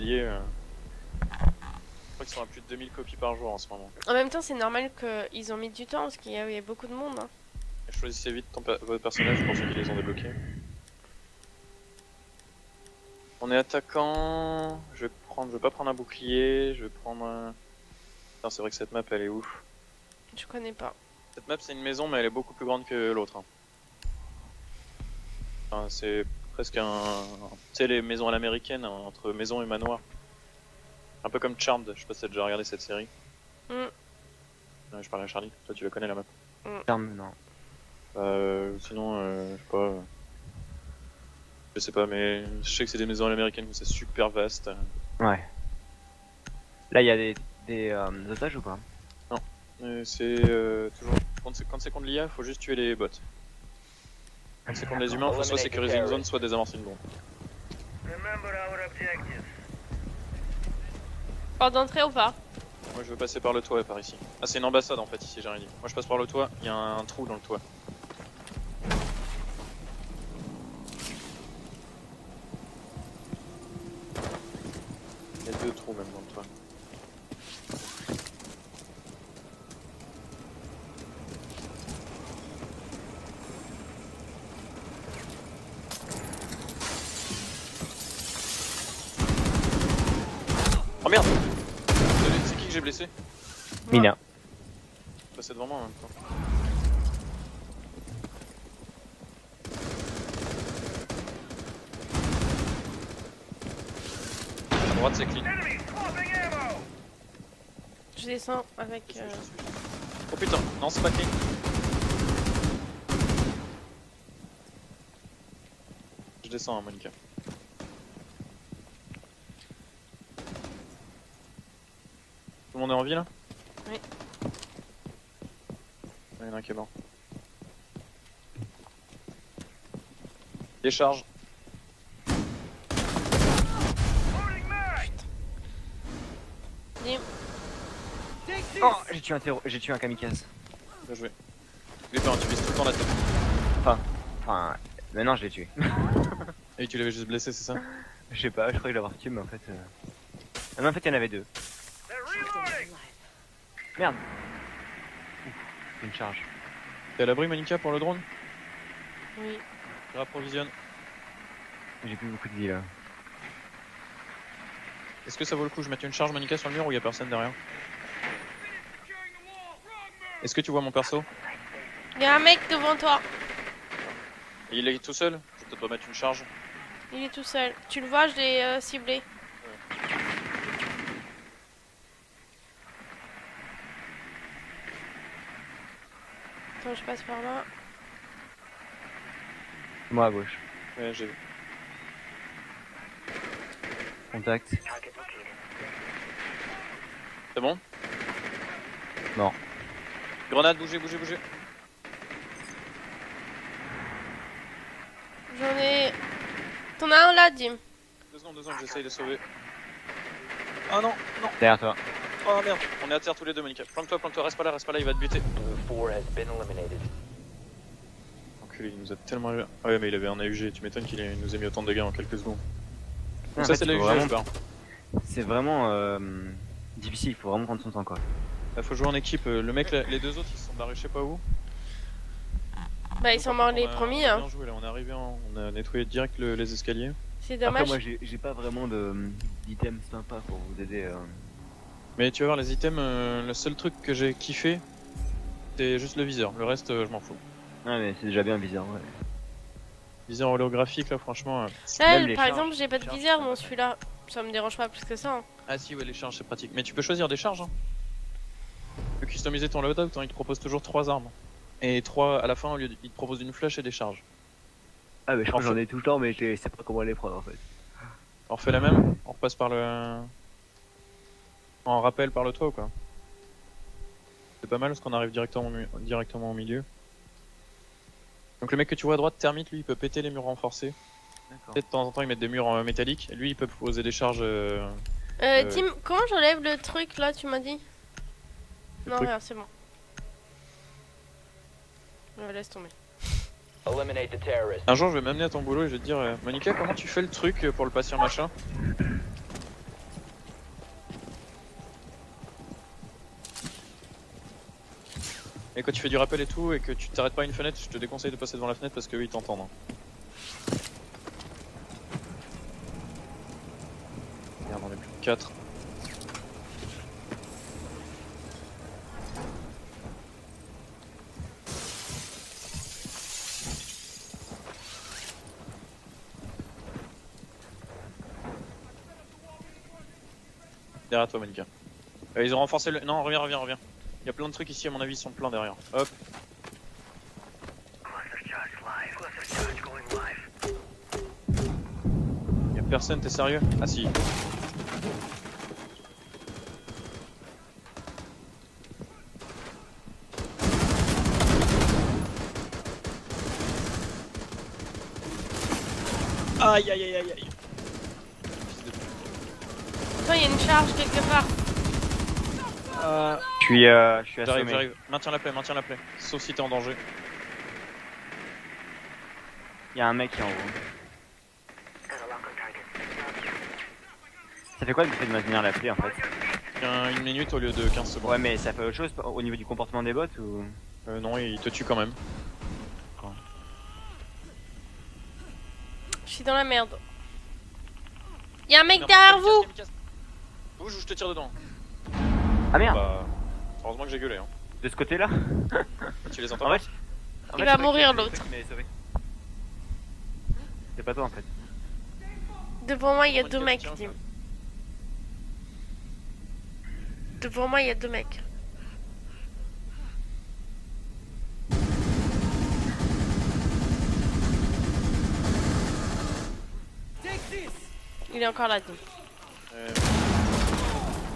boucliers. Je crois qu'ils sont à plus de 2000 copies par jour en ce moment. En même temps, c'est normal qu'ils ont mis du temps parce qu'il y a beaucoup de monde. Hein. Et choisissez vite votre personnage pour ceux qui les ont débloqués. On est attaquant. Je vais pas prendre un bouclier. Je vais prendre un. Non, c'est vrai que cette map elle est ouf. Je connais pas. Cette map c'est une maison, mais elle est beaucoup plus grande que l'autre. Hein. Enfin, c'est presque un. Tu sais, les maisons à l'américaine, hein, entre maison et manoir. Un peu comme Charmed, je sais pas si t'as déjà regardé cette série. Ouais, je parle à Charlie, toi tu la connais la map. Charmed, non. Sinon, je sais pas, mais je sais que c'est des maisons à l'américaine, mais c'est super vaste. Ouais. Là, il y a des otages ou pas? C'est toujours. Quand c'est contre l'IA, faut juste tuer les bots. Quand c'est contre les humains, faut soit sécuriser une zone, soit désamorcer une bombe. Porte d'entrée ou pas? Moi je veux passer par le toit par ici. Ah, c'est une ambassade en fait ici, j'ai rien dit. Moi je passe par le toit, il y a un trou dans le toit. Il y a 2 trous même dans le toit. Oh merde! C'est qui que j'ai blessé? Mina. Passez devant moi en même temps. À droite c'est clean. Je descends avec. Oh putain, non c'est pas clean. Je descends hein, Monica. Tout le monde est en vie là? Oui. Il y en a un qui est mort. Décharge. Dim. Oh, j'ai tué un kamikaze. Bien joué. Tu vises tout le temps la tête. Enfin, maintenant je l'ai tué. Et tu l'avais juste blessé, c'est ça? Je sais pas, je croyais l'avoir tué, mais en fait. Ah, mais en fait, il y en avait 2. Merde. Ouf, une charge. T'es à l'abri Monica pour le drone? Oui. Je rapprovisionne. J'ai plus beaucoup de vie là. Est-ce que ça vaut le coup? Je mette une charge Monica sur le mur ou y'a personne derrière? Est-ce que tu vois mon perso? Il y a un mec devant toi. Et il est tout seul? Je vais peut-être pas mettre une charge. Il est tout seul. Tu le vois, je l'ai ciblé. Attends, je passe par là. Moi à gauche. Ouais, j'ai vu. Contact. C'est bon? Non. Grenade, bougez, bougez, bougez. J'en ai. T'en as un là, Dim. 2 secondes, j'essaye de sauver. Ah non, non. Derrière toi. Oh merde, on est à terre tous les deux Monica. Planque-toi, reste pas là, il va te buter. Enculé, il nous a tellement... Ah ouais mais il avait un AUG, tu m'étonnes qu'il nous ait mis autant de dégâts en quelques secondes. Donc ça c'est l'AUG, je barre. C'est vraiment difficile, il faut vraiment prendre son temps quoi. Là faut jouer en équipe, le mec, les 2 autres ils se sont barrés je sais pas où. Bah, ils sont morts les premiers. On a Hein. bien joué là, on est arrivé, on a nettoyé direct les escaliers. C'est Après dommage. moi j'ai pas vraiment d'items sympas pour vous aider. Mais tu vas voir les items, le seul truc que j'ai kiffé, c'est juste le viseur, le reste je m'en fous. Ouais mais c'est déjà bien bizarre ouais. Viseur holographique là franchement... Là, Même les par charges, exemple, j'ai pas de charges, viseur ça dans va. celui-là. Ça me dérange pas plus que ça. Hein. Ah si ouais les charges c'est pratique, mais tu peux choisir des charges hein. Tu peux customiser ton loadout, hein. Il te propose toujours 3 armes. Et 3 à la fin, au lieu il te propose une flèche et des charges. Ah mais je crois que j'en ai tout le temps mais je sais pas comment les prendre en fait. On refait la même, on repasse par le... En rappel par le toit ou quoi? C'est pas mal parce qu'on arrive directement au milieu. Donc le mec que tu vois à droite, Termite, lui il peut péter les murs renforcés. D'accord. Peut-être de temps en temps il met des murs métalliques, et lui il peut poser des charges... Tim, comment j'enlève le truc là, tu m'as dit? Non, truc. regarde, c'est bon. Laisse tomber. Un jour je vais m'amener à ton boulot et je vais te dire Monica comment tu fais le truc pour le patient machin? Et quand tu fais du rappel et tout, et que tu t'arrêtes pas à une fenêtre, je te déconseille de passer devant la fenêtre parce qu'eux ils t'entendent. Hein. Merde, on est plus que 4. Derrière toi, Monica. Ils ont renforcé le. Non, reviens. Il y a plein de trucs ici, à mon avis, ils sont pleins derrière. Hop. Y'a personne, t'es sérieux? Ah si. Aïe. Toi, il y a une charge quelque part. Je suis assommé. J'arrive. Maintiens la plaie. Sauf si t'es en danger. Il y a un mec qui est en haut. Ça fait quoi le fait de maintenir la plaie en fait? Une minute au lieu de 15 secondes. Ouais, mais ça fait autre chose au niveau du comportement des bots ou? Non, il te tue quand même. Je suis dans la merde. Il y a un mec derrière vous. Bouge ou je te tire dedans. Ah merde! Bah, heureusement que j'ai gueulé. Hein. De ce côté-là? Tu les entends En pas? fait, Il va mourir, l'autre. C'est pas toi en fait. Devant moi, il y a Monica, deux mecs, tiens, Tim. Devant moi, il y a deux mecs. Il est encore là, Tim.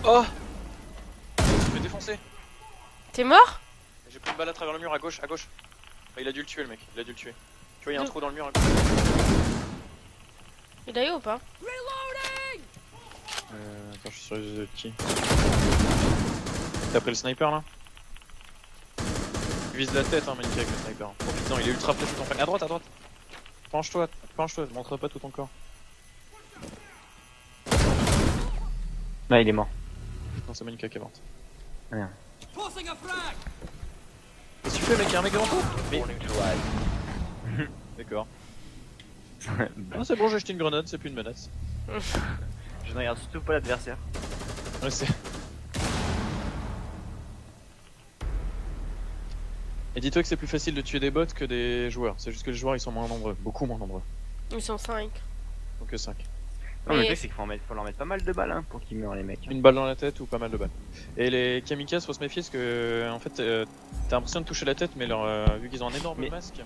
Oh! Je me fais défoncer. T'es mort? J'ai pris une balle à travers le mur à gauche. Bah, il a dû le tuer le mec, Tu vois, il y a un trou dans le mur à gauche. Il a eu ou pas? Attends, je suis sur les qui. T'as pris le sniper là? Tu vises la tête, hein, Monica, avec le sniper. Profites-en, il est ultra près de ton frère. À droite. Penche-toi, montre pas tout ton corps. Là, il est mort. Non, c'est Monica qui est morte. Ah merde. Qu'est-ce que tu fais, mec? Y'a un mec devant toi? Mais... D'accord. Ah, c'est bon, j'ai jeté une grenade, c'est plus une menace. Je ne regarde surtout pas l'adversaire. Ouais, c'est. Et dis-toi que c'est plus facile de tuer des bots que des joueurs. C'est juste que les joueurs ils sont moins nombreux, beaucoup moins nombreux. Ils sont 5. Donc que 5. Non, mais le Mais- truc, c'est qu'il faut leur mettre pas mal de balles hein, pour qu'ils meurent, les mecs. Une balle dans la tête ou pas mal de balles. Et les kamikazes, faut se méfier parce que en fait t'as l'impression de toucher la tête, mais vu qu'ils ont un énorme Mais- masque,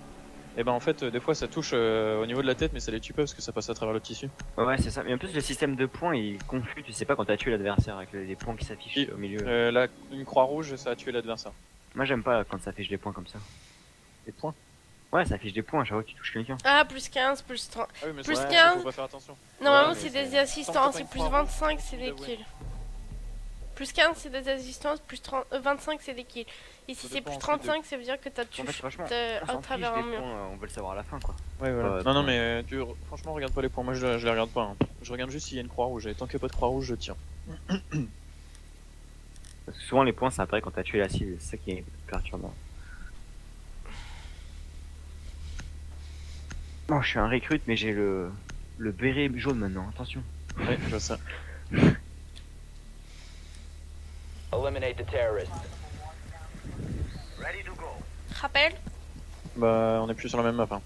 et ben en fait des fois ça touche au niveau de la tête, mais ça les tue pas parce que ça passe à travers le tissu. Ouais, c'est ça. Mais en plus, le système de points il est confus. Tu sais pas quand t'as tué l'adversaire avec les points qui s'affichent Et- au milieu. Là, une croix rouge, ça a tué l'adversaire. Moi, j'aime pas quand ça affiche des points comme ça. Et point. Ouais, ça affiche des points à chaque fois que tu touches quelqu'un. Ah, plus 15, plus 30. Ah oui, mais Plus ça, 15. faut pas faire attention. Normalement, Ouais, c'est mais des c'est- assistances. Tant que Et t'as plus pas une croix 25, rouge, c'est des d'avouer. kills. Plus 15, c'est des assistances. Plus 25, c'est des kills. Et si Ça c'est dépend plus ensuite de- 35, ça veut dire que t'as En tué fait, franchement, à on s'en travers fiche un des mur. points, on veut le savoir à la fin quoi. Ouais, voilà. Pas- Non, mais franchement, regarde pas les points. Moi, je les regarde pas. Hein. Je regarde juste s'il y a une croix rouge. Et tant qu'il n'y a pas de croix rouge, je tire. Parce que souvent, les points ça apparaît quand t'as tué la cible. C'est ça qui est perturbant. Bon, je suis un recrute, mais j'ai le béret jaune maintenant. Attention. Ouais, je sais. Eliminate the terrorists. Rappel? Bah, on est plus sur la même map. Hein.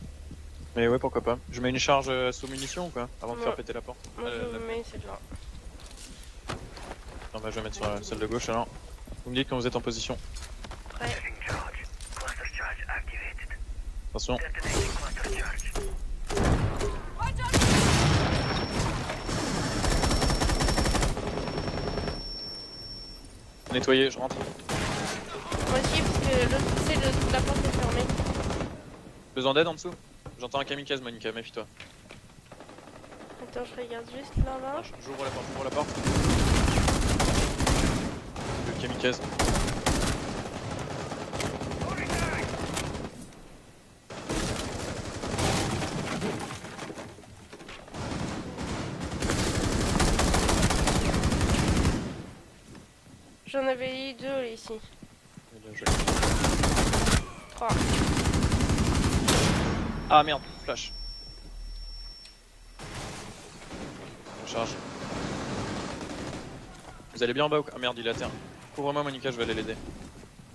Mais ouais, pourquoi pas. Je mets une charge sous munition ou quoi? Avant de Ouais. faire péter la porte. Moi, je mets celle-là. Non, bah, je vais mettre sur celle de gauche alors. Vous me dites quand vous êtes en position. Prêt. Attention. Nettoyer, je rentre. Moi aussi, parce que la porte est fermée. Besoin d'aide en dessous? J'entends un kamikaze, Monica, méfie-toi. Attends, je regarde juste là-bas. J'ouvre la porte. Le kamikaze. J'en avais eu deux ici. Et là, je- 3. Ah merde, flash. Je charge. Vous allez bien en bas ou quoi? Ah merde, il est à terre. Couvre-moi Monica, je vais aller l'aider.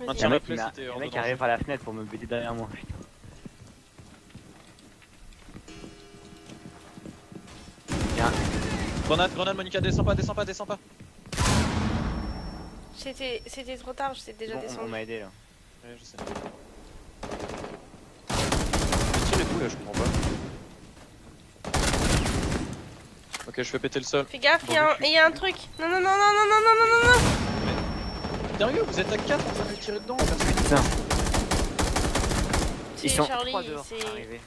Y'a un Tiens, mec, rappelez si t'es hors de qui danger. arrive par la fenêtre pour me buter derrière moi. Putain. Grenade Monica, descends pas. C'était trop tard, j'étais déjà Bon, on descendu. m'a aidé là. Ouais, je sais. Tirez d'où là, je comprends pas. Ok, je fais péter le sol. Fais gaffe, Bon, il y a un truc. Non, non, non, non, non, non, non, non, non, non. Sérieux, vous êtes à 4 en train de me tirer dedans, personne. Putain, ils C'est sont Charlie, 3 dehors c'est... arrivés.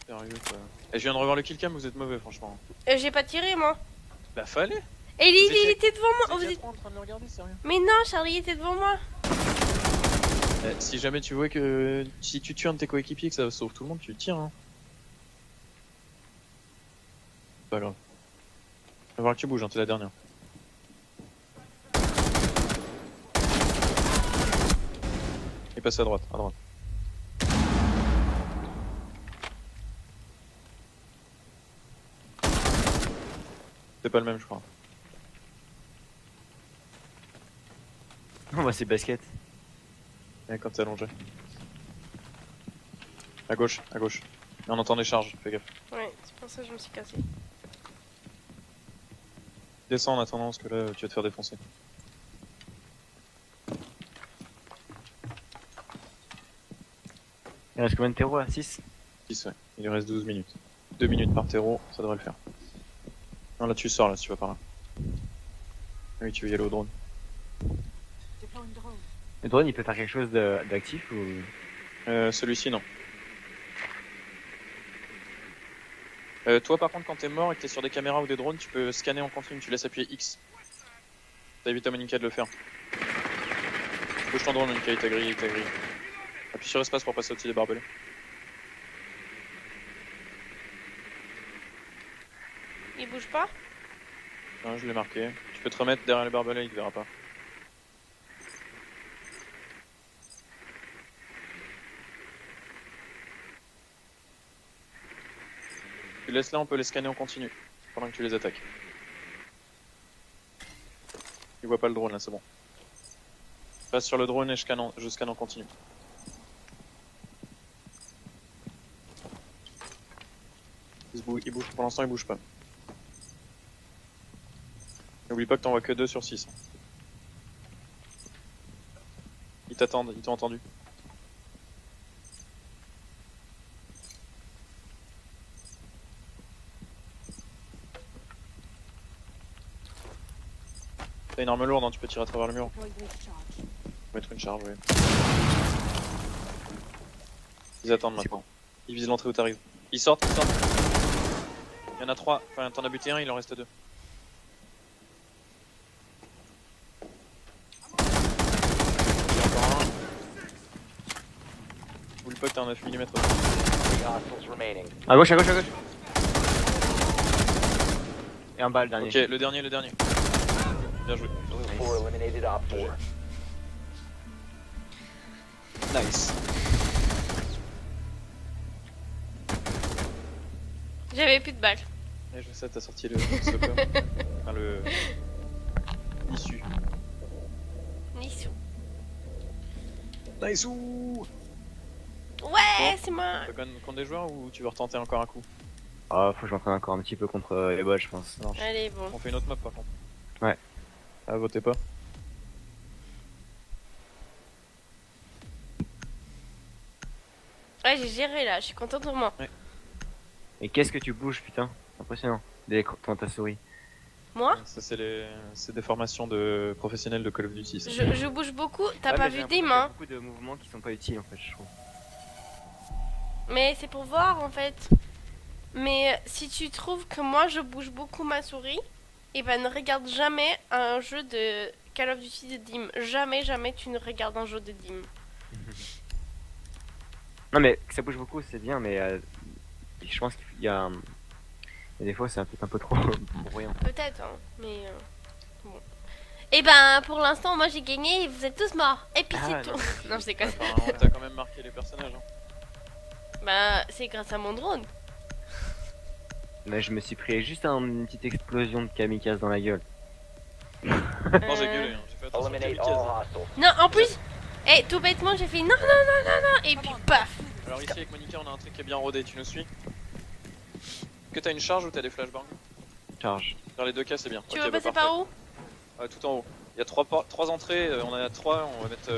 Sérieux quoi. Et je viens de revoir le killcam, vous êtes mauvais franchement. J'ai pas tiré, moi. Bah fallait. Et Vous il étiez- était devant moi. Vous Vous étiez à êtes- 3 en train de le regarder, sérieux. Mais non, Charlie était devant moi. Si jamais tu vois que si tu tues un de tes coéquipiers que ça sauve tout le monde, tu le tires hein. Pas grave. On va voir que tu bouges, hein, t'es la dernière. Il passe à droite, C'est pas le même je crois. Non, bah c'est basket. Et quand t'es allongé. À gauche. Et on entend des charges, fais gaffe. Ouais, c'est pour ça que je me suis cassé. Descends en attendant parce que là tu vas te faire défoncer. Il reste combien de terreaux là? 6? 6 ouais. Il lui reste 12 minutes. 2 minutes par terreau, ça devrait le faire. Non là tu sors là si tu vas par là. Ah oui tu veux y aller au drone. Le drone il peut faire quelque chose d'actif ou... Celui-ci non. Toi par contre quand t'es mort et que t'es sur des caméras ou des drones, tu peux scanner en continu, tu laisses appuyer X. Ça évite à Monica de le faire. Bouge ton drone Monica, il t'a grillé. Appuie sur espace pour passer au-dessus des barbelés. Il bouge pas? Non, je l'ai marqué. Tu peux te remettre derrière les barbelés, il te verra pas. Tu laisses là, on peut les scanner en continu pendant que tu les attaques. Il voit pas le drone là, c'est bon. Passe sur le drone et je scanne en continu. Il bouge, pour l'instant il bouge pas. N'oublie pas que t'en vois que 2 sur 6. Ils t'attendent, ils t'ont entendu. T'as une arme lourde, hein, tu peux tirer à travers le mur. Mettre une charge, oui. Ils attendent maintenant. Ils visent l'entrée où t'arrives. Ils sortent. Il y en a 3, enfin t'en as buté un, il en reste 2. Il y a encore un. Oublie pas que t'as un 9 mm. Three hostiles remaining. À gauche. Et un bas le dernier. Ok, le dernier. Bien joué. Blue 4 eliminated Op 4. Nice. J'avais plus de balles. Et je sais, t'as sorti le socom. Enfin le... L'issue. Nissou. Nice ouh. Ouais, c'est moi. T'as quand même contre des joueurs ou tu veux retenter encore un coup? Ah, faut que je m'entraîne encore un petit peu contre les bots, je pense. Ça marche. Allez, bon. On fait une autre map par contre. Ouais. Ah, votez pas. Ouais, j'ai géré là, je suis contente de moi. Et qu'est-ce que tu bouges, putain? C'est impressionnant. Dans ta souris. Moi, Ça c'est des formations de professionnels de Call of Duty. Ça. je bouge beaucoup. T'as Ouais, pas mais vu j'ai des l'impression qu'il y a mains. beaucoup de mouvements qui sont pas utiles en fait, je trouve. Mais c'est pour voir en fait. Mais si tu trouves que moi je bouge beaucoup ma souris, et ben ne regarde jamais un jeu de Call of Duty de Dim. Jamais tu ne regardes un jeu de Dim. Non mais que ça bouge beaucoup c'est bien, mais je pense qu'il y a... des fois c'est peut-être un peu trop bruyant. Peut-être, hein, mais bon. Et ben pour l'instant moi j'ai gagné et vous êtes tous morts. Et puis Ah c'est ouais, tout. non. Non je déconne. Enfin, t'as quand même marqué les personnages. Hein. Bah c'est grâce à mon drone. Mais je me suis pris juste une petite explosion de kamikaze dans la gueule. Non, j'ai gueulé, hein. J'ai fait attention aux Eliminate kamikazes. all hostiles. Non en plus, tout bêtement j'ai fait non non non non non et puis paf. Alors ici avec Monica, on a un truc qui est bien rodé, tu nous suis? Que t'as une charge ou t'as des flashbangs? Charge. Dans les deux cas, c'est bien. Tu Ok, veux bah, passer parfait. par où? Tout en haut. Il y a trois entrées, on en a trois, on va mettre...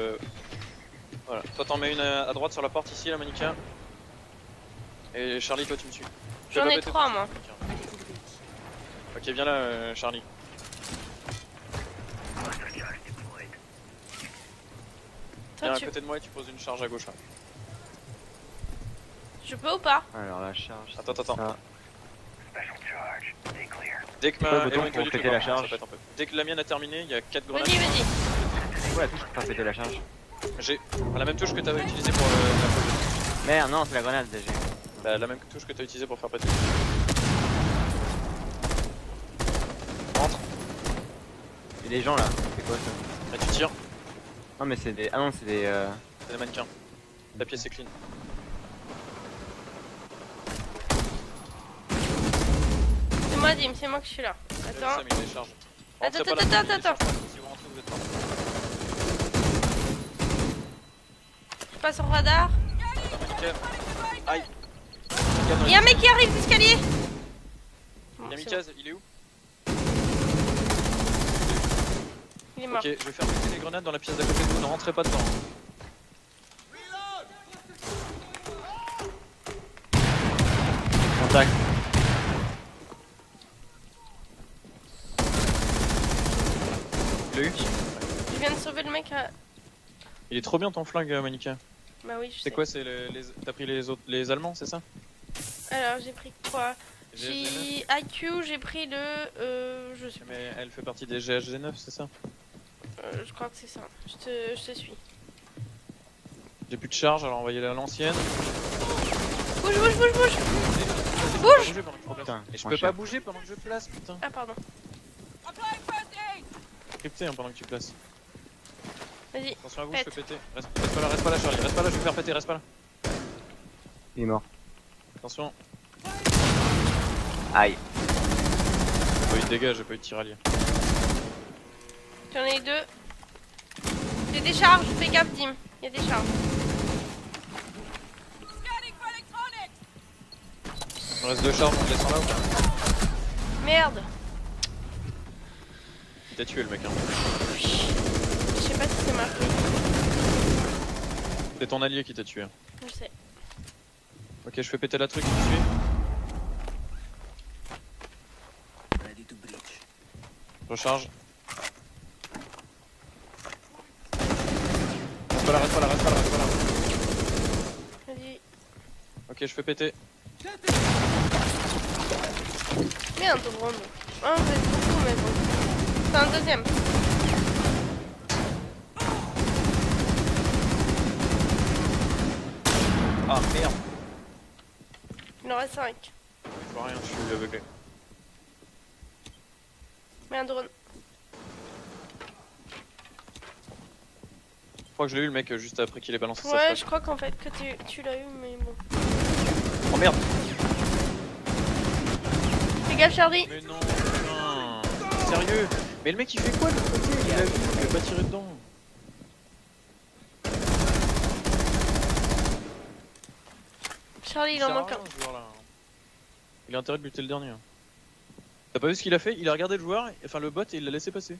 Voilà, toi t'en mets une à droite sur la porte ici, là Monica. Et Charlie, toi tu me suis. Tu J'en vas pas ai péter 3 ton moi. truc, Monica. Ok, viens là Charlie. Toi, Viens à tu... côté de moi et tu poses une charge à gauche là. Je peux ou pas? Alors la charge. Attends. Ça. Dès que C'est quoi le ma... bouton Eloigne-toi pour du péter truc, la hein, charge ça pète un peu. Dès que la mienne a terminé, il y a 4 grenades. Vas-y vas-y. C'est quoi la touche pour faire péter la charge? J'ai la même touche que t'avais utilisée pour la pose. Merde, non, c'est la grenade déjà. La même touche que t'as utilisée pour faire péter. Rentre. Il y a des gens là. C'est quoi ça? Là tu tires, Non, mais c'est des. Ah non, c'est des. c'est des mannequins. La pièce est clean. C'est moi Dim, c'est moi que je suis là. Attends. Attends. Ça, mais il les charge. Attends, Rentrez pas là, attends, il les attends. charge pas. Si vous rentrez, vous êtes mort. Je passe au radar. Attends, Monica. Aïe. Il y a un mec qui arrive d'escalier. Bon, c'est Kamikaze, il est où? bon. Il est mort. Ok, je vais faire péter les grenades dans la pièce d'à côté de vous, ne rentrez pas dedans. Contact. Il l'a eu? Je viens de sauver le mec à... Il est trop bien ton flingue, Monica. Bah oui, je sais. C'est quoi? C'est T'as pris les Allemands, c'est ça? Alors j'ai pris quoi? GSG9? J'ai IQ, j'ai pris le... je sais pas. Mais elle fait partie des GHG9, c'est ça? Je crois que c'est ça. Je te suis. J'ai plus de charge, alors envoyez-la à l'ancienne. Bouge, bouge, bouge, bouge. Bouge! Putain, Et je moins peux cher. pas bouger pendant que je place, putain. Ah pardon. Crypté hein, pendant que tu places. Vas-y. Attention à vous, Pète. je peux péter. Reste pas là Charlie, reste pas là, je vais faire péter, reste pas là. Il est mort. Attention. Aïe. J'ai pas eu de dégâts, j'ai pas eu de tir allié. J'en ai 2. J'ai des charges, fais gaffe Dim. Il y a des charges. Il me reste 2 charges, on les descend là ou pas? Merde. Il t'a tué le mec hein. Je sais pas si c'est marqué. C'est ton allié qui t'a tué. Je sais. Ok, je fais péter la truc, tu me suis. Je recharge. Reste pas là. Vas-y. Ok, je fais péter. Merde, drone. Ah, vous êtes beaucoup, mais bon. C'est un deuxième. Ah merde. Il en reste 5. Je vois rien, je suis aveuglé. Mais un drone. Je crois que je l'ai eu le mec juste après qu'il ait balancé sa Ouais, flash. je crois qu'en fait que tu l'as eu, mais bon. Oh merde. Fais gaffe, Charlie. Mais non, putain. Sérieux? Mais le mec il fait quoi de l'autre côté? Il a vu, il va pas tirer dedans. Charlie, il sert en à manque rien, un. ce joueur-là. Il a intérêt de buter le dernier. T'as pas vu ce qu'il a fait? Il a regardé le joueur, enfin le bot et il l'a laissé passer.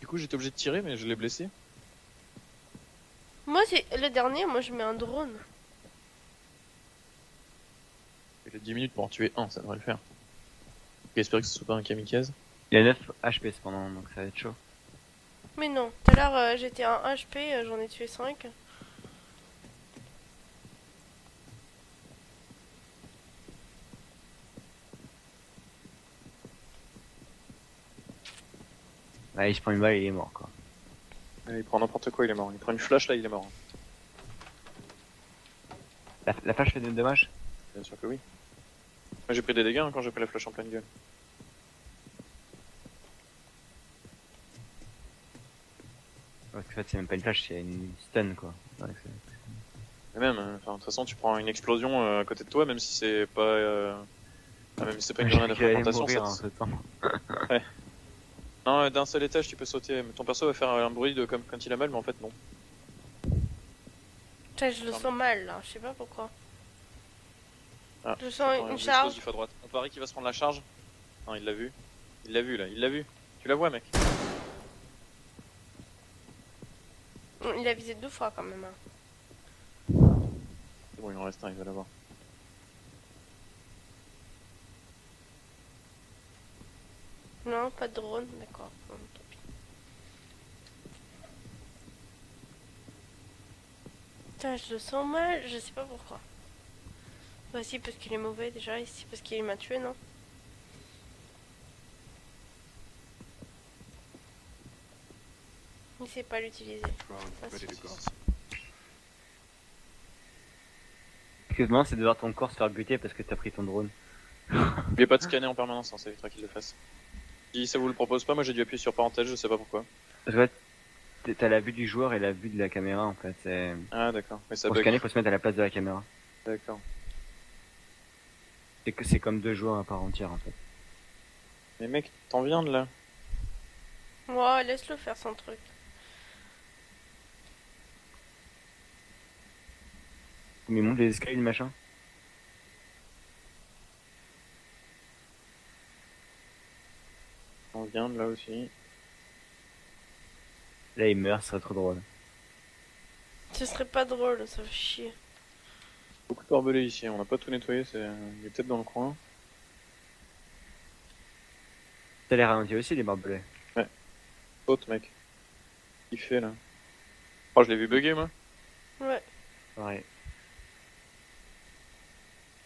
Du coup j'étais obligé de tirer mais je l'ai blessé. Moi, c'est le dernier, moi je mets un drone. Il a 10 minutes pour en tuer un, ça devrait le faire. J'espère que ce soit pas un kamikaze. Il a 9 HP cependant, donc ça va être chaud. Mais non, tout à l'heure j'étais un HP, j'en ai tué 5. Bah, il se prend une balle et il est mort quoi. Il prend n'importe quoi, il est mort. Il prend une flash là, il est mort. La flash fait des dommages? Bien sûr que oui. Moi j'ai pris des dégâts hein, quand j'ai pris la flash en pleine gueule. Parce qu'en fait, c'est même pas une flash, c'est une stun quoi. Ouais, Et même, enfin, de toute façon, tu prends une explosion à côté de toi, même si c'est pas. Même si c'est pas une grenade de J'allais fragmentation. mourir en Ça... ce temps. Non, d'un seul étage, tu peux sauter. Ton perso va faire un bruit de comme quand il a mal, mais en fait, non. Putain, je le sens mal là, je sais pas pourquoi. Ah, Je sens attends, une bouge, charge. pause, il faut à droite. On parie qu'il va se prendre la charge. Non, il l'a vu. Il l'a vu là, il l'a vu. Tu la vois, mec. Il a visé 2 fois quand même. Hein. C'est bon, il en reste un, il va l'avoir. Non, pas de drone, d'accord. Bon, tant pis. Putain, je le sens mal, je sais pas pourquoi. Bah si, parce qu'il est mauvais déjà, ici parce qu'il m'a tué, non? Il sait pas l'utiliser. Ah, si. Excuse-moi, c'est de voir ton corps se faire buter parce que t'as pris ton drone. N'oubliez pas de scanner en permanence, hein, ça évitera qu'il le fasse. Si ça vous le propose pas, moi j'ai dû appuyer sur parenthèse, je sais pas pourquoi. Parce que t'as la vue du joueur et la vue de la caméra en fait. Ah d'accord, mais ça Pour bug. scanner, faut se mettre à la place de la caméra. D'accord. C'est comme 2 joueurs à part entière en fait. Mais mec, t'en viens de là. Ouais, laisse-le faire son truc. Mais monte les escaliers le machin. T'en viens de là aussi. Là il meurt, ce serait trop drôle. Ce serait pas drôle, ça fait chier. Beaucoup de barbelés ici, on n'a pas tout nettoyé, il est peut-être dans le coin. T'as les ralentis aussi les barbelés. Saute mec. Il fait là. Oh, je l'ai vu bugger moi. Ouais. Pareil.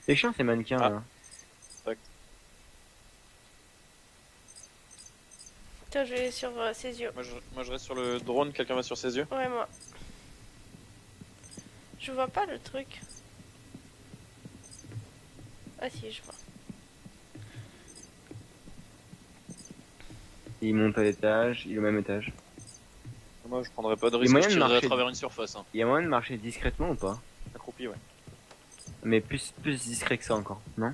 C'est chiant ces mannequins Ah. là. Putain, je vais sur ses yeux. Moi je reste sur le drone, quelqu'un va sur ses yeux. Ouais, moi. Je vois pas le truc. Ah si, je vois. Il monte à l'étage, il est au même étage. Moi je prendrais pas de Il y a risque, moyen je de tirerais à marcher. travers une surface. Hein. Il y a moyen de marcher discrètement ou pas? Accroupi, ouais. Mais plus discret que ça encore, non?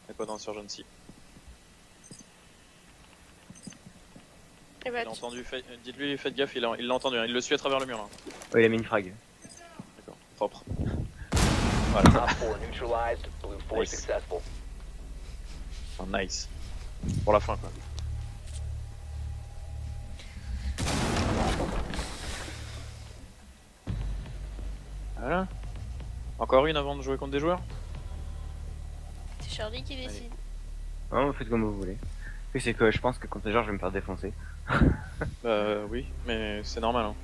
Mais pas dans Insurgency. Et bah, Il a entendu, dites-lui, faites gaffe, il l'a entendu, hein. Il le suit à travers le mur là. Ouais, il a mis une frag. D'accord, propre. Voilà. Op 4 neutralized. Blue 4 Nice. successful. Oh, nice. Pour la fin quoi. Voilà. Encore une avant de jouer contre des joueurs? c'est Charlie qui décide. Non, vous faites comme vous voulez. Oui, c'est que je pense que contre genre je vais me faire défoncer. Bah oui, mais c'est normal. Hein.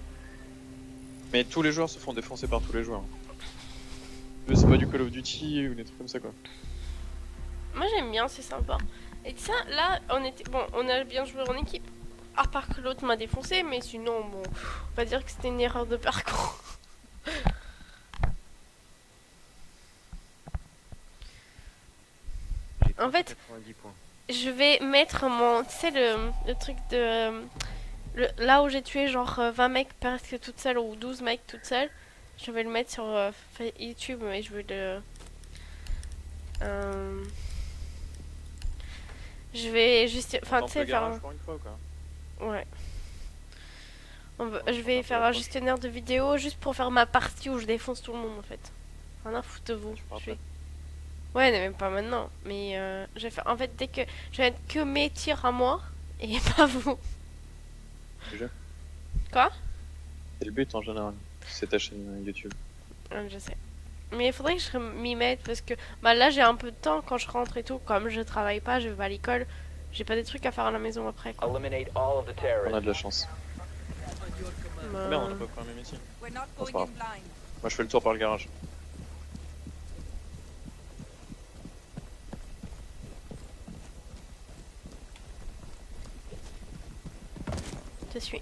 Mais tous les joueurs se font défoncer par tous les joueurs. Mais c'est pas du Call of Duty ou des trucs comme ça quoi. Moi j'aime bien, c'est sympa. Et ça, là, on a bien joué en équipe. À part que l'autre m'a défoncé, mais sinon, bon, on va dire que c'était une erreur de parcours. En fait, 90 points. je vais mettre mon, tu sais, le truc de, là où j'ai tué genre 20 mecs presque toute seule ou 12 mecs toute seule. Je vais le mettre sur YouTube, mais je vais le... je vais juste... Enfin, tu Tente sais, le faire... garage pour une fois ou quoi. Ouais. Je vais faire un gestionnaire de vidéos juste pour faire ma partie où je défonce tout le monde en fait. Rien à foutre de vous. Tu pars Je vais- Ouais, mais même pas maintenant. Mais je vais faire... En fait, dès que... Je vais mettre que mes tirs à moi et pas vous. Du jeu. Quoi? C'est le but en général. C'est ta chaîne YouTube. Je sais. Mais il faudrait que je m'y mette parce que bah, là j'ai un peu de temps quand je rentre et tout. Comme je travaille pas, je vais pas à l'école. J'ai pas des trucs à faire à la maison après quoi. Eliminate all of the On a terrorists. de la chance. Bah, Ah merde, on a pas pris un même ici. We're not That's going in fine. blind. Moi je fais le tour par le garage. Je suis.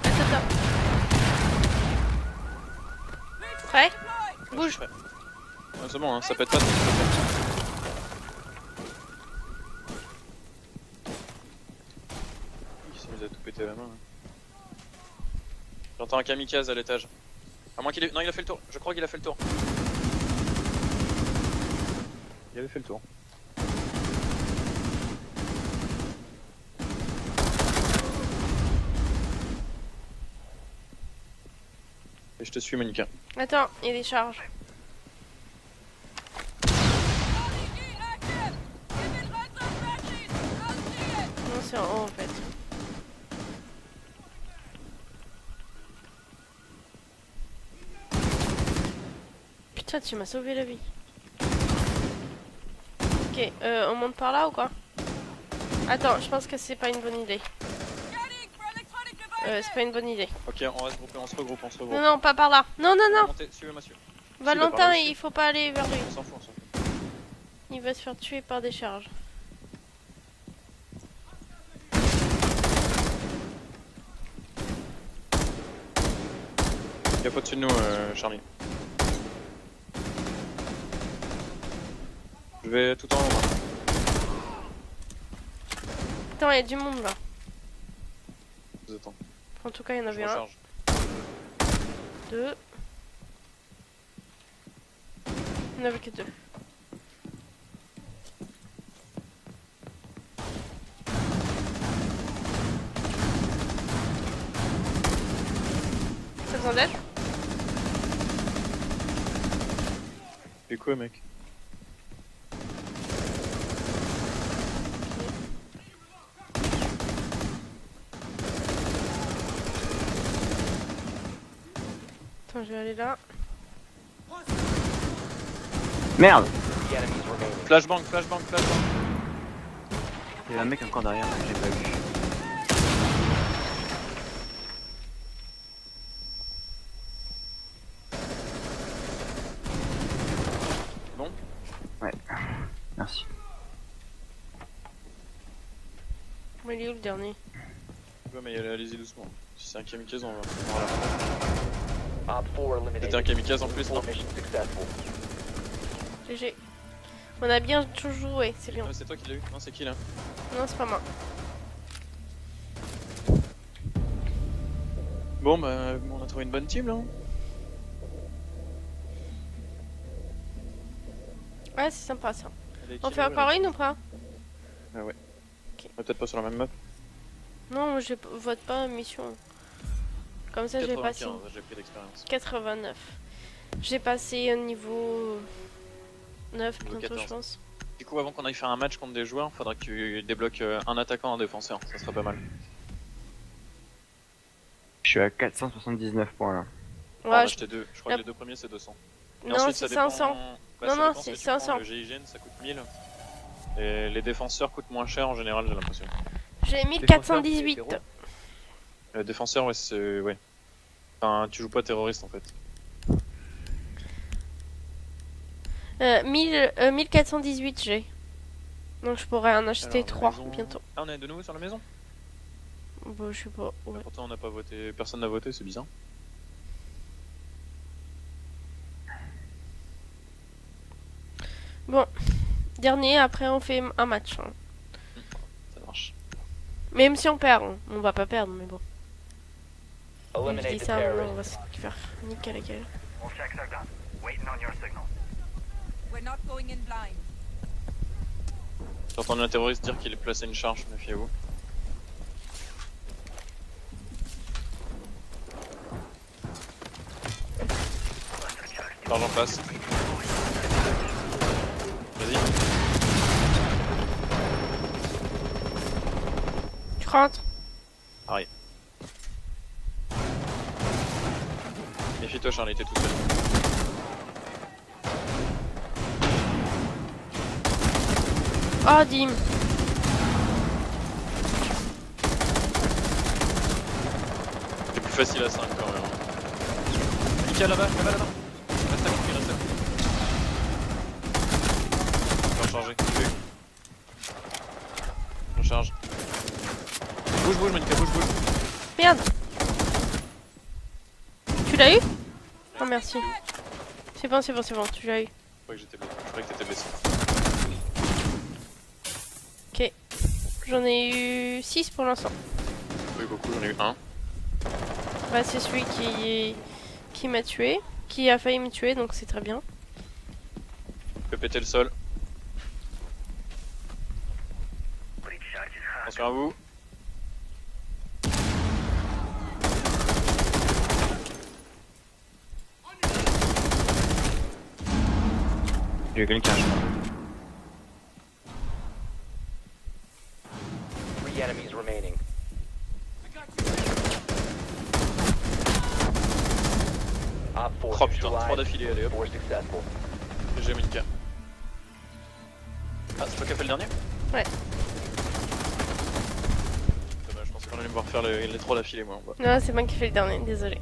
Attends. Prêt? Bouge. Je suis prêt. Ouais, c'est bon, hein, ça pète pas. Ça nous a tout pété à la main. Hein. J'entends un kamikaze à l'étage. À moins qu'il ait... Non, il a fait le tour. Je crois qu'il a fait le tour. Il avait fait le tour. Et je te suis, Monica. Attends, il y a des charges. Non, c'est en haut en fait. Putain, tu m'as sauvé la vie. Ok, on monte par là ou quoi? Attends, je pense que c'est pas une bonne idée. C'est pas une bonne idée. Ok, on va se grouper, on se regroupe, on se regroupe. Non, non, pas par là. Non, non, non. Montez, suivez-moi, suivez. Valentin, aussi. il faut pas aller vers lui. On s'en fout, on s'en fout. Il va se faire tuer par des charges. Il y a pas au-dessus de nous, Charlie. Je vais tout en haut, moi. Attends, il y a du monde là. Je vous attends. En tout cas, il y en Je avait un, recharge. deux. Il n'y en avait que deux. Ça besoin d'aide? Fais quoi, mec? Attends, je vais aller là. Merde! The enemies remaining. Flashbang, flashbang, flashbang. Il y a un mec encore derrière, j'ai pas vu. Bon. Ouais. Merci. Mais il est où le dernier? Ouais, mais allez-y doucement. Si c'est un kamikaze, on va. Op 4 C'était eliminated. un kamikaze en plus, non? Mission successful. GG. On a bien tout joué, c'est bien. Ouais, c'est toi qui l'as eu? Non, c'est qui là? Non, c'est pas moi. Bon, bah, on a trouvé une bonne team là. Ouais, c'est sympa ça. Elle est On qui, fait là, encore la- une ou pas? Ah ouais. Ok. On est peut-être pas sur la même map. Non, je vote pas mission. Comme ça, j'ai passé 95, j'ai pris d'expérience. 89. J'ai passé au niveau 9 Niveau bientôt, je 14. pense. Du coup, avant qu'on aille faire un match contre des joueurs, faudra que tu débloques un attaquant et un défenseur. Ça serait pas mal. Je suis à 479 points là. On Ouais, va je- acheter deux. Je crois la- que les deux premiers c'est 200. Et Non, ensuite, c'est ça dépend- 500. Bah, Non, ça non, dépend, c'est si tu prends 500. Le GIGN ça coûte 1000. Et les défenseurs coûtent moins cher en général, j'ai l'impression. J'ai 1418. Le défenseur, ouais, c'est. Ouais. Enfin, tu joues pas terroriste en fait. 1418 j'ai. Donc je pourrais en acheter Alors, 3 maison- bientôt. Ah, on est de nouveau sur la maison? Bon, je sais pas. Ouais. Pourtant, on n'a pas voté. Personne n'a voté, c'est bizarre. Bon, dernier, après on fait un match. Hein. Ça marche. Même si on perd, hein. On va pas perdre, mais bon. Je Eliminate dis the ça, maintenant, on terrorists. va se faire niquer la gueule. All checks are done. Waiting on your signal. We're not going in blind. J'ai entendu un terroriste dire qu'il plaçait une charge, méfiez-vous. Charge en face. Vas-y. Tu rentres? Arrive. Méfie-toi, Charlie, t'es tout seul. Oh, Dim. C'est plus facile à 5 quand même. Nickel là-bas, là-bas. Reste à côté, reste à côté. Je vais recharger. Je recharge. Bouge, bouge, Monica, bouge, bouge. Merde. Tu l'as eu? Oh, merci. C'est bon, c'est bon, c'est bon, tu l'as eu. Je croyais que t'étais blessé. J'en ai eu 6 pour l'instant. Oui, beaucoup, j'en ai eu un. Bah, c'est celui qui m'a tué, qui a failli me tuer, donc c'est très bien. Je peux péter le sol. Attention à vous. J'ai eu quelqu'un, je crois. 3 enemies remaining. Op 4 Oh putain, 3 neutralized. d'affilée, allez hop. 4 successful. J'ai Minka. Ah, c'est toi qui as fait le dernier? Ouais. Dommage, je pensais qu'on allait me voir faire les 3 d'affilée, moi. Non, c'est moi qui fais le dernier, désolé.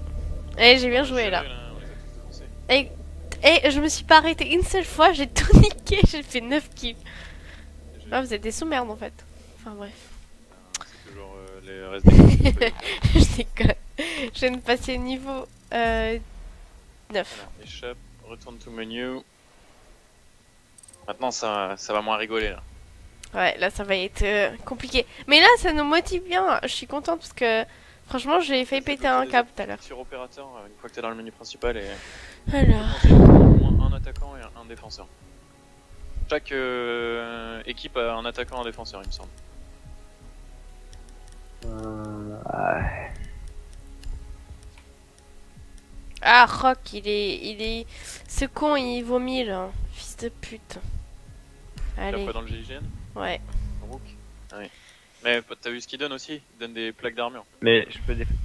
Eh, j'ai bien joué là. On les a tous défoncés. Et je me suis pas arrêtée une seule fois, j'ai tout niqué, j'ai fait 9 kills. Ah, vous êtes des sous-merdes en fait. Enfin bref. C'est toujours les restes des cartes. Je déconne. Je viens de passer niveau 9. Voilà, échappe, retourne to menu. Maintenant ça va moins rigoler là. Ouais, là ça va être compliqué. Mais là ça nous motive bien. Je suis contente parce que franchement j'ai failli péter un câble tout à l'heure. Sur opérateur, une fois que t'es dans le menu principal et Alors. au moins un attaquant et un défenseur. Chaque équipe a un attaquant et un défenseur il me semble. Ouais. Ah Rock il est. Ce con il vomit là. Fils de pute. T'as Allez. pas dans le GIGN? Ouais. Rook. Ah oui. Mais t'as vu ce qu'il donne aussi? Il donne des plaques d'armure. Mais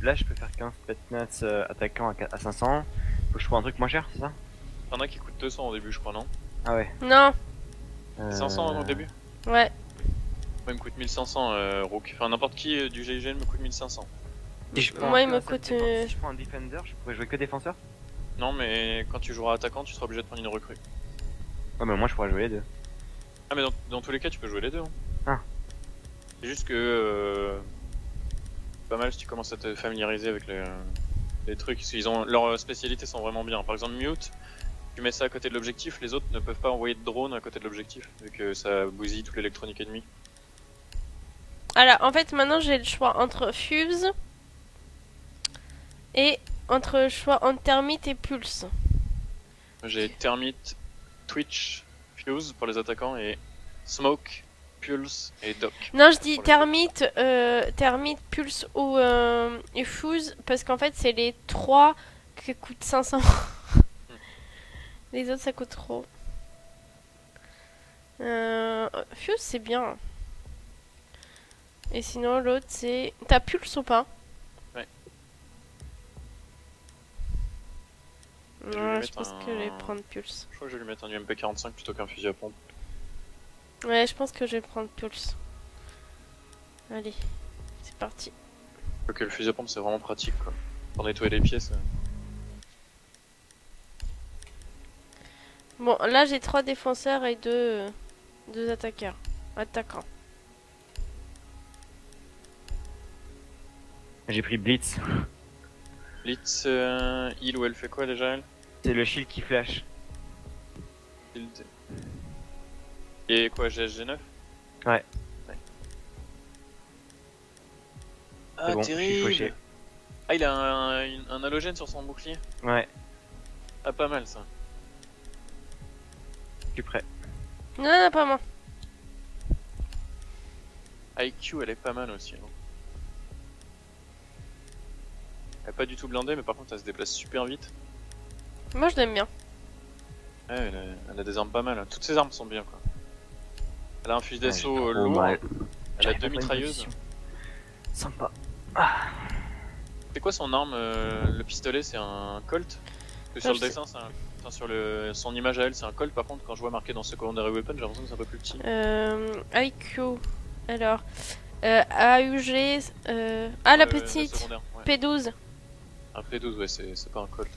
là, je peux faire 15 petnas attaquant à 500. Faut que je trouve un truc moins cher, c'est ça? T'en as qui coûtent 200 au début je crois non? Ah ouais. Non. 500 au début? Ouais. Moi il me coûte 1500 Rook. Enfin n'importe qui du GIGN me coûte 1500. Si je prends Moi, il que me un seul coûte, Si je prends un defender, je pourrais jouer que défenseur? Non mais quand tu joueras attaquant tu seras obligé de prendre une recrue. Ouais, mais moi je pourrais jouer les deux. Ah mais dans tous les cas tu peux jouer les deux. Hein. Ah. C'est juste que pas mal si tu commences à te familiariser avec les trucs, parce qu'ils ont leurs spécialités sont vraiment bien. Par exemple mute, tu mets ça à côté de l'objectif, les autres ne peuvent pas envoyer de drone à côté de l'objectif, vu que ça bousille toute l'électronique ennemie. Alors en fait maintenant j'ai le choix entre Fuse et entre le choix entre Thermite et Pulse. J'ai Thermite, Twitch, Fuse pour les attaquants et Smoke, Pulse et Doc. Non, je dis Pour les Thermite, Pulse ou et Fuse parce qu'en fait c'est les 3 qui coûtent 500. Les autres ça coûte trop. Fuse c'est bien. Et sinon l'autre c'est... T'as Pulse ou pas? Ouais. Non, Je vais lui je mettre pense que je vais prendre Pulse. Je crois que je vais lui mettre un UMP45 plutôt qu'un fusil à pompe. Ouais, je pense que je vais prendre Pulse. Allez, c'est parti. Quoique le fusil à pompe c'est vraiment pratique quoi. Pour nettoyer les pièces. Bon, là j'ai 3 défenseurs et 2 attaquants. J'ai pris Blitz. Blitz, heal ou elle fait quoi déjà elle? C'est le shield qui flash. Shield. Et quoi, GSG9? Ouais. Ah, bon, je suis terrible! fauché. Ah, il a un halogène sur son bouclier? Ouais, Ah, pas mal ça. je suis prêt. Non, non, pas moi. IQ, elle est pas mal aussi. Hein. Elle est pas du tout blindée, mais par contre, elle se déplace super vite. Moi je l'aime bien. Ouais, elle a des armes pas mal. Hein. Toutes ses armes sont bien quoi. Elle a un fusil d'assaut Ouais, j'ai trop lourd. mal. Elle a J'arrive 2 pas à une mitrailleuses. position. Sympa. C'est quoi son arme? Le pistolet, c'est un Colt? Parce que sur le je sais. dessin, c'est un... Enfin, sur son image à elle, c'est un Colt. Par contre, quand je vois marqué dans Secondary Weapon, j'ai l'impression que c'est un peu plus petit. IQ. Alors. AUG. Ah, la Le petite. secondaire, ouais. P12. Un P12, ouais, c'est pas un Colt.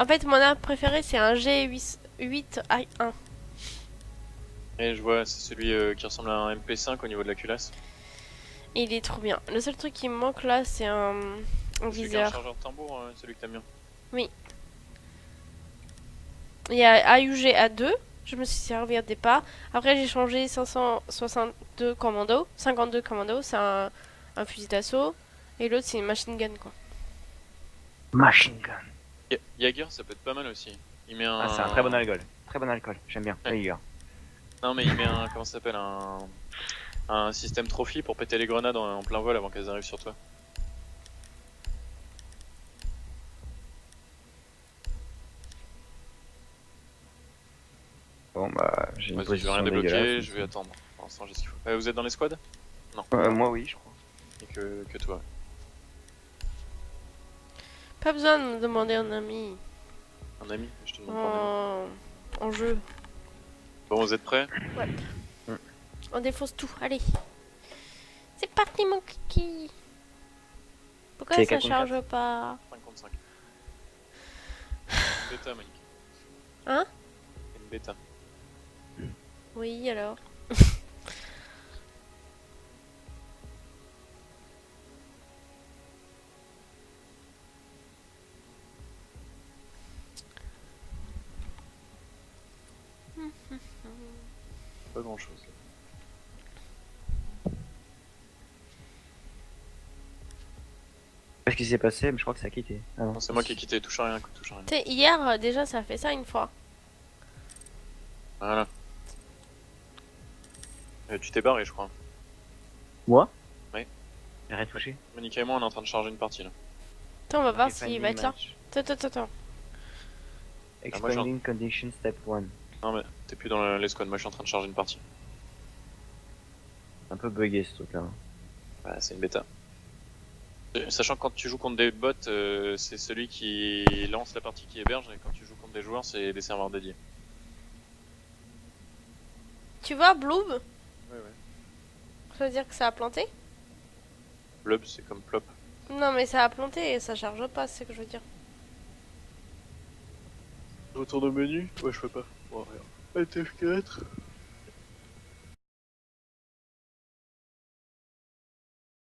En fait, mon arme préférée c'est un G8I1. Et je vois, c'est celui qui ressemble à un MP5 au niveau de la culasse. Et il est trop bien. Le seul truc qui me manque là, c'est un Celui qui a un viseur. chargeur de tambour, celui que t'aimes bien. Oui. Il y a AUG A2. Je me suis servi au départ. Après, j'ai changé 562 commando. 52 commando, c'est un fusil d'assaut. Et l'autre, c'est une machine gun, quoi. Machine gun. Jaeger, ça peut être pas mal aussi. Il met un. Ah, c'est un très bon alcool. Très bon alcool, j'aime bien. Ouais. Allez, les gars. Non, mais il met un. Comment ça s'appelle un système trophy pour péter les grenades en plein vol avant qu'elles arrivent sur toi. Bon, bah, j'ai une Vas-y, je vais position rien débloquer, dégueulasse. je vais attendre. Pour l'instant, j'ai ce qu'il faut. Vous êtes dans les squads? Non. Moi, oui, je crois. Et que toi. Pas besoin de me demander un ami Un ami? Je te demande pas un ami. en jeu. Bon, vous êtes prêts? On défonce tout, allez. C'est parti, mon kiki. Pourquoi C'est ça 4 contre charge pas? 5 contre 5. Bêta, Monique. Hein? Une bêta. Oui, alors. Pas grand chose. Qu'est-ce qui s'est passé? Mais je crois que ça a quitté. Ah non, Non, c'est moi qui ai quitté, touche à rien, touche à rien. Tu sais, hier, déjà, ça a fait ça une fois. Voilà. Tu t'es barré, je crois. Moi? Ouais. J'ai rien touché. Monica et moi, on est en train de charger une partie là. Attends, on va voir Marqué s'il va être là. match. Attends. Expanding condition step 1. Non, mais t'es plus dans les squads, moi je suis en train de charger une partie. Un peu bugué ce truc là. Bah, c'est une bêta. Sachant que quand tu joues contre des bots, c'est celui qui lance la partie qui héberge, et quand tu joues contre des joueurs, c'est des serveurs dédiés. Tu vois, Bloob, Ouais, ouais. ça veut dire que ça a planté? Blub, c'est comme plop. Non, mais ça a planté et ça charge pas, c'est ce que je veux dire. Retour au menu? Ouais, je peux pas. Bon, regarde. Alt F4.